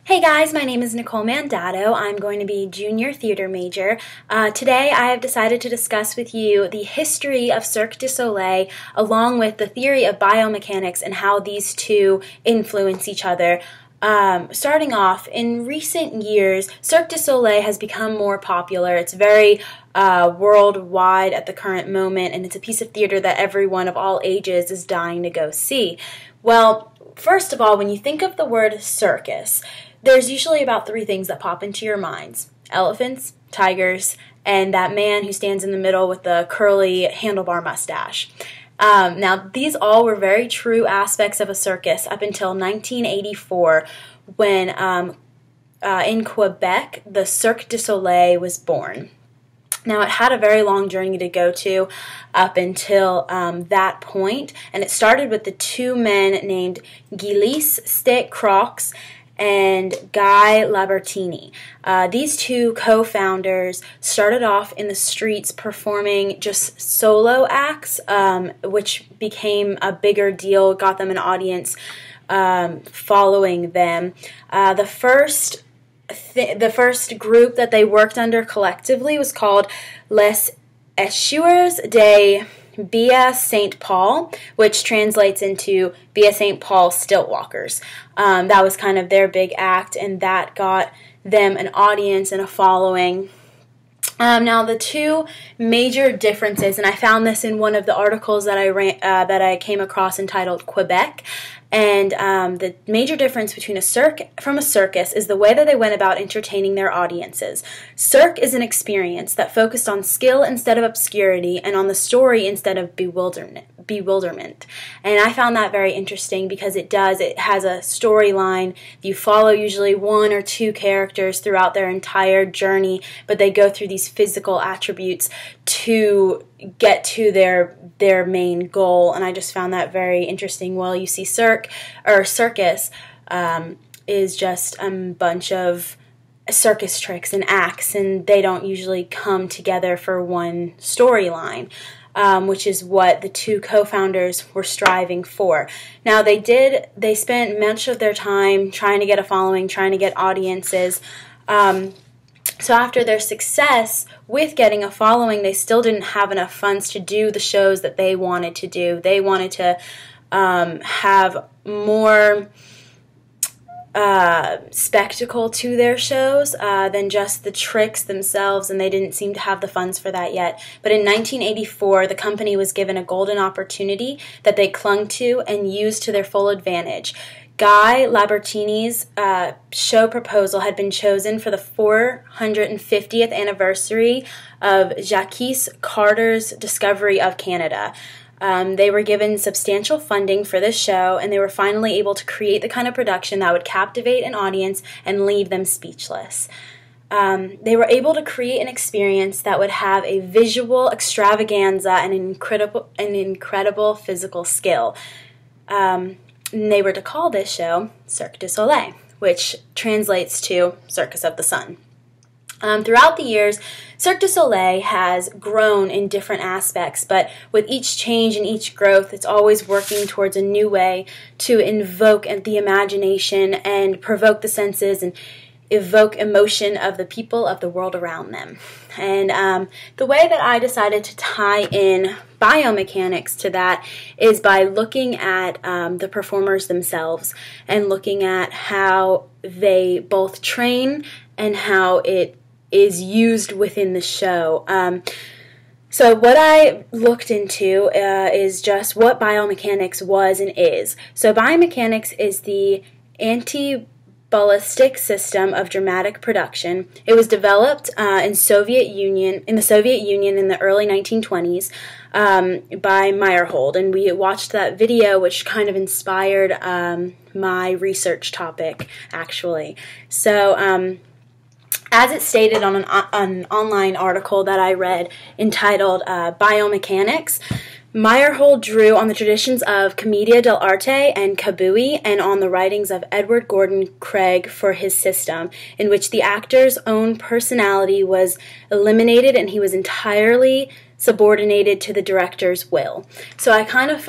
Hey guys, my name is Nicole Mandato. I'm going to be junior theater major. Today I have decided to discuss with you the history of Cirque du Soleil along with the theory of biomechanics and how these two influence each other. Starting off, in recent years, Cirque du Soleil has become more popular. It's very worldwide at the current moment, and it's a piece of theater that everyone of all ages is dying to go see. Well, first of all, when you think of the word circus, there's usually about three things that pop into your minds: elephants, tigers, and that man who stands in the middle with the curly handlebar mustache. Now, these all were very true aspects of a circus up until 1984 when in Quebec, the Cirque du Soleil was born. Now, it had a very long journey to go to up until that point, and it started with the two men named Gilles Croix and Guy Labertini. These two co-founders started off in the streets performing just solo acts, which became a bigger deal, got them an audience following them. The first group that they worked under collectively was called Les Echoueurs de Bia St. Paul, which translates into Bia St. Paul Stiltwalkers. That was kind of their big act, and that got them an audience and a following. Now, the two major differences, and I found this in one of the articles that I came across entitled Quebec, and the major difference between a circus is the way that they went about entertaining their audiences. Cirque is an experience that focused on skill instead of obscurity and on the story instead of bewilderment. And I found that very interesting because it has a storyline. You follow usually one or two characters throughout their entire journey, but they go through these physical attributes to get to their main goal, and I just found that very interesting. Well, you see circus is just a bunch of circus tricks and acts, and they don't usually come together for one storyline, which is what the two co-founders were striving for. Now, they spent much of their time trying to get a following, trying to get audiences. So after their success with getting a following, they still didn't have enough funds to do the shows that they wanted to do. They wanted to have more spectacle to their shows than just the tricks themselves, and they didn't seem to have the funds for that yet. But in 1984, the company was given a golden opportunity that they clung to and used to their full advantage. Guy Labertini's show proposal had been chosen for the 450th anniversary of Jacques Cartier's discovery of Canada. They were given substantial funding for this show, and they were finally able to create the kind of production that would captivate an audience and leave them speechless. They were able to create an experience that would have a visual extravaganza and an incredible physical skill. And they were to call this show Cirque du Soleil, which translates to Circus of the Sun. Throughout the years, Cirque du Soleil has grown in different aspects, but with each change and each growth, it's always working towards a new way to invoke the imagination and provoke the senses and evoke emotion of the people of the world around them. And the way that I decided to tie in biomechanics to that is by looking at the performers themselves and looking at how they both train and how it is used within the show. So what I looked into is just what biomechanics was and is. So biomechanics is the anti-ballistic system of dramatic production. It was developed in the Soviet Union in the early 1920s by Meyerhold, and we watched that video, which kind of inspired my research topic, actually. So as it stated on an online article that I read entitled Biomechanics, Meyerhold drew on the traditions of Commedia dell'arte and Kabui and on the writings of Edward Gordon Craig for his system, in which the actor's own personality was eliminated and he was entirely subordinated to the director's will. So I kind of,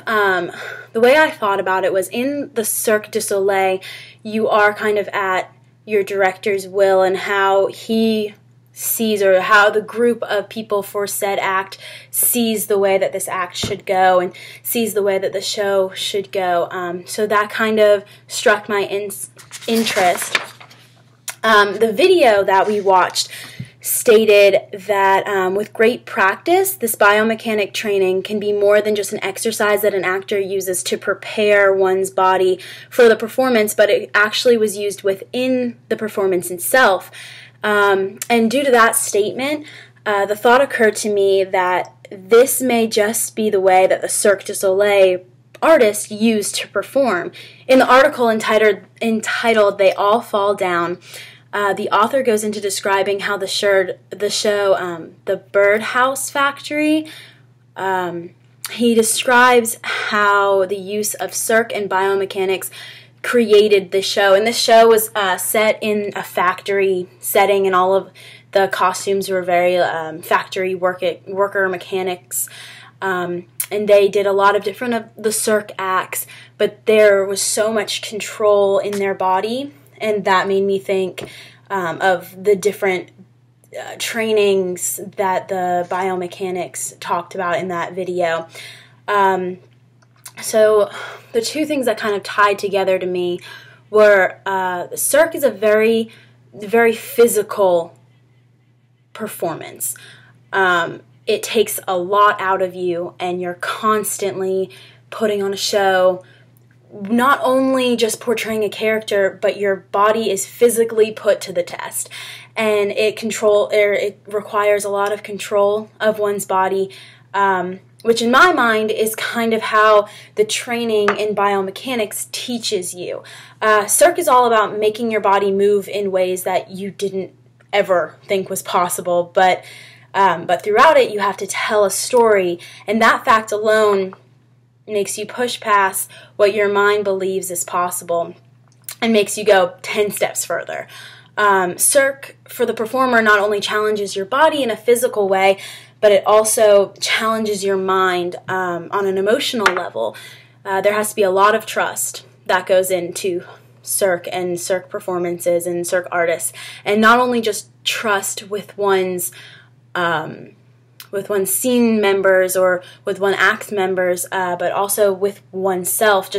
the way I thought about it was in the Cirque du Soleil, you are kind of at your director's will and how he sees, or how the group of people for said act sees the way that this act should go and sees the way that the show should go. So that kind of struck my interest. The video that we watched stated that with great practice, this biomechanic training can be more than just an exercise that an actor uses to prepare one's body for the performance, but it actually was used within the performance itself. And due to that statement, the thought occurred to me that this may just be the way that the Cirque du Soleil artists used to perform. In the article entitled "They All Fall Down," the author goes into describing how the show, The Birdhouse Factory, he describes how the use of Cirque and biomechanics created the show. And this show was set in a factory setting, and all of the costumes were very factory worker mechanics. And they did a lot of different of the Cirque acts, but there was so much control in their body, and that made me think of the different trainings that the biomechanics talked about in that video. So the two things that kind of tied together to me were Cirque is a very, very physical performance. It takes a lot out of you, and you're constantly putting on a show, not only just portraying a character, but your body is physically put to the test. And it requires a lot of control of one's body, which in my mind is kind of how the training in biomechanics teaches you. Cirque is all about making your body move in ways that you didn't ever think was possible, but throughout it you have to tell a story, and that fact alone makes you push past what your mind believes is possible and makes you go 10 steps further. Cirque, for the performer, not only challenges your body in a physical way, but it also challenges your mind on an emotional level. There has to be a lot of trust that goes into Cirque and Cirque performances and Cirque artists, and not only just trust with one's scene members or with one act members, but also with oneself.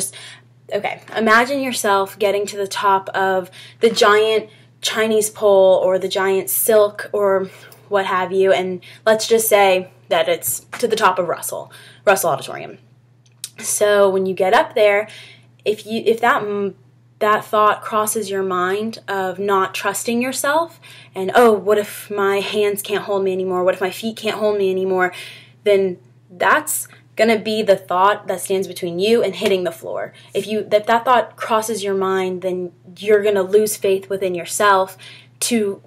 Imagine yourself getting to the top of the giant Chinese pole or the giant silk or what have you, and let's just say that it's to the top of Russell Auditorium. So when you get up there, if that thought crosses your mind of not trusting yourself, and what if my hands can't hold me anymore? What if my feet can't hold me anymore? Then that's gonna be the thought that stands between you and hitting the floor. If that thought crosses your mind, then you're gonna lose faith within yourself to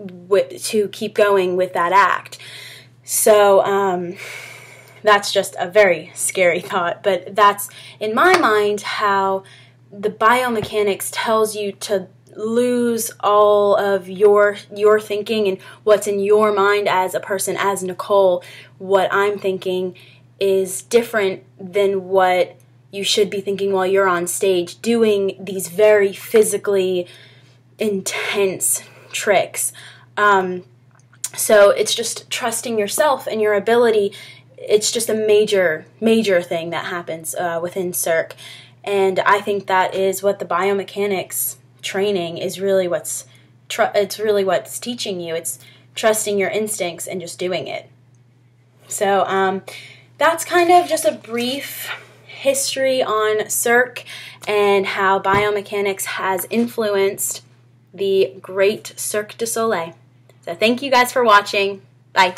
keep going with that act. So that's just a very scary thought, but that's, in my mind, how the biomechanics tells you to lose all of your thinking and what's in your mind as a person, as Nicole. What I'm thinking is different than what you should be thinking while you're on stage doing these very physically intense tricks. So it's just trusting yourself and your ability. It's just a major thing that happens within Cirque. And I think that is what the biomechanics training is really what's teaching you. It's trusting your instincts and just doing it. So that's kind of just a brief history on Cirque and how biomechanics has influenced the great Cirque du Soleil. So thank you guys for watching. Bye.